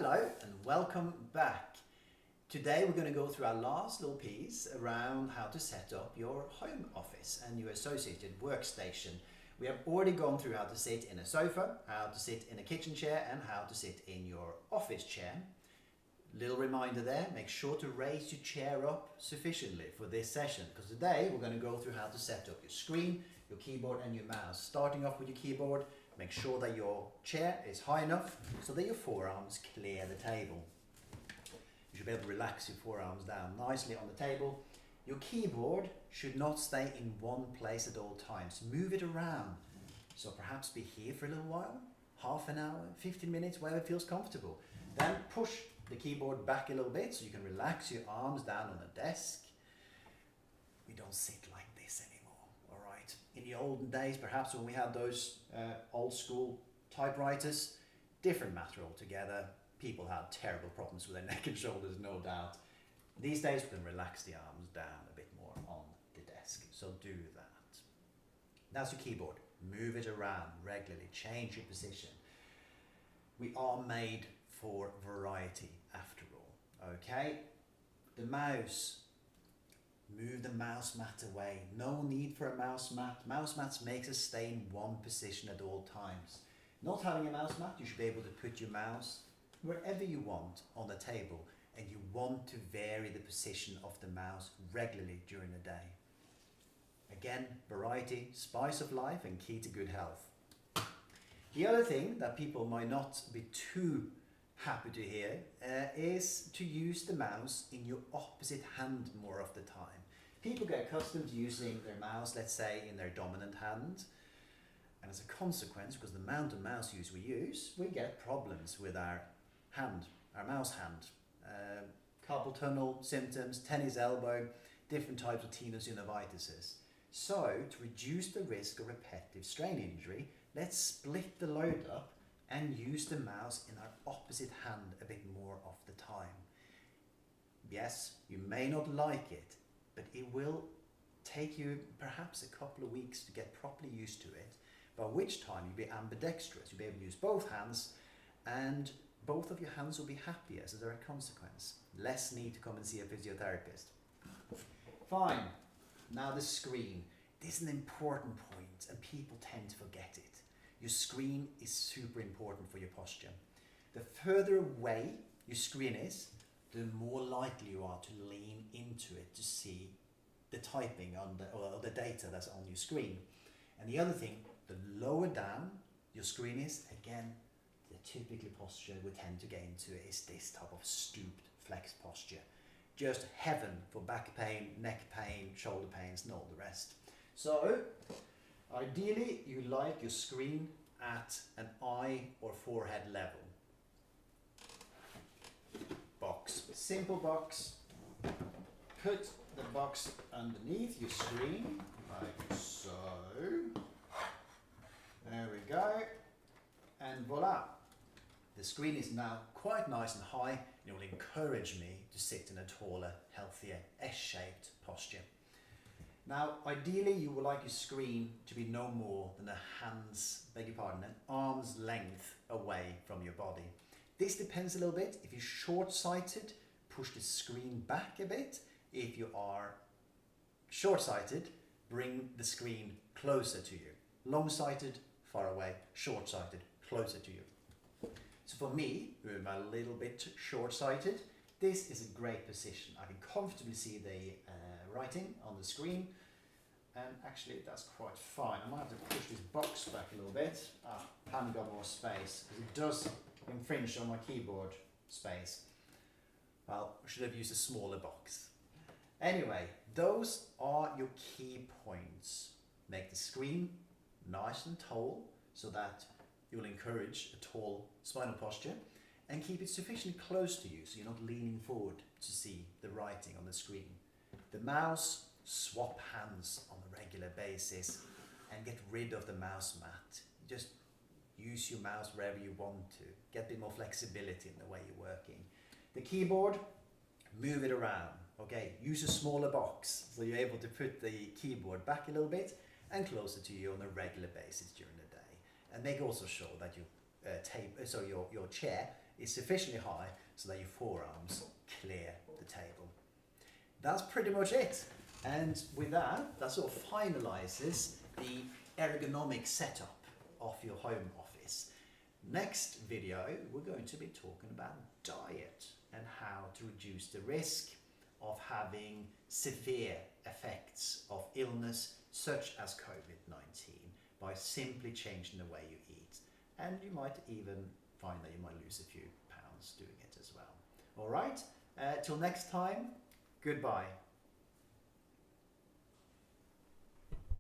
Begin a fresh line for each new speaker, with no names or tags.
Hello and welcome back. Today we're going to go through our last little piece around how to set up your home office and your associated workstation. We have already gone through how to sit in a sofa, how to sit in a kitchen chair and how to sit in your office chair. Little reminder there, make sure to raise your chair up sufficiently for this session because today we're going to go through how to set up your screen, your keyboard and your mouse. Starting off with your keyboard, make sure that your chair is high enough so that your forearms clear the table. You should be able to relax your forearms down nicely on the table. Your keyboard should not stay in one place at all times. Move it around. So perhaps be here for a little while, half an hour, 15 minutes, wherever it feels comfortable. Then push the keyboard back a little bit so you can relax your arms down on the desk. We don't sit like this anymore, all right? In the olden days, perhaps when we had those old school typewriters, different matter altogether. People had terrible problems with their neck and shoulders, no doubt. These days we can relax the arms down a bit more on the desk, so do that. That's your keyboard. Move it around regularly, change your position. We are made for variety after all, okay? The mouse. Move the mouse mat away. No need for a mouse mat. Mouse mats makes us stay in one position at all times. Not having a mouse mat, you should be able to put your mouse wherever you want on the table, and you want to vary the position of the mouse regularly during the day. Again, variety, spice of life and key to good health. The other thing that people might not be too happy to hear is to use the mouse in your opposite hand more of the time. People get accustomed to using their mouse, let's say, in their dominant hand. And as a consequence, because the amount of mouse use we use, we get problems with our hand, our mouse hand. Carpal tunnel symptoms, tennis elbow, different types of tenosynovitis. So, to reduce the risk of repetitive strain injury, let's split the load up and use the mouse in our opposite hand a bit more of the time. Yes, you may not like it, but it will take you perhaps a couple of weeks to get properly used to it, by which time you'll be ambidextrous. You'll be able to use both hands and both of your hands will be happier as a direct consequence. Less need to come and see a physiotherapist. Fine. Now the screen. This is an important point and people tend to forget it. Your screen is super important for your posture. The further away your screen is, the more likely you are to lean into it to see the typing on or the data that's on your screen. And the other thing, the lower down your screen is, again, the typical posture we tend to get into is this type of stooped flex posture. Just heaven for back pain, neck pain, shoulder pains and all the rest. So, ideally you like your screen at an eye or forehead level. Box, simple box. Put the box underneath your screen, like so. There we go. And voila. The screen is now quite nice and high and it will encourage me to sit in a taller, healthier, S-shaped posture. Now, ideally you would like your screen to be no more than an arm's length away from your body. This depends a little bit. If you're short-sighted, push the screen back a bit. If you are short-sighted, bring the screen closer to you. Long-sighted, far away. Short-sighted, closer to you. So for me, who am a little bit short-sighted, this is a great position. I can comfortably see the writing on the screen, and actually that's quite fine. I might have to push this box back a little bit. Haven't got more space, because it does infringe on my keyboard space. Well, I should have used a smaller box. Anyway, those are your key points. Make the screen nice and tall, so that you'll encourage a tall spinal posture, and keep it sufficiently close to you so you're not leaning forward to see the writing on the screen. The mouse, swap hands on a regular basis and get rid of the mouse mat. Just use your mouse wherever you want to. Get a bit more flexibility in the way you're working. The keyboard, move it around. Okay, use a smaller box so you're able to put the keyboard back a little bit and closer to you on a regular basis during the day. And make also sure that your your chair is sufficiently high so that your forearms clear the table. That's pretty much it. And with that sort of finalizes the ergonomic setup of your home office. Next video, we're going to be talking about diet and how to reduce the risk of having severe effects of illness such as COVID-19 by simply changing the way you eat. And you might even find that you might lose a few pounds doing it as well. All right, till next time, goodbye.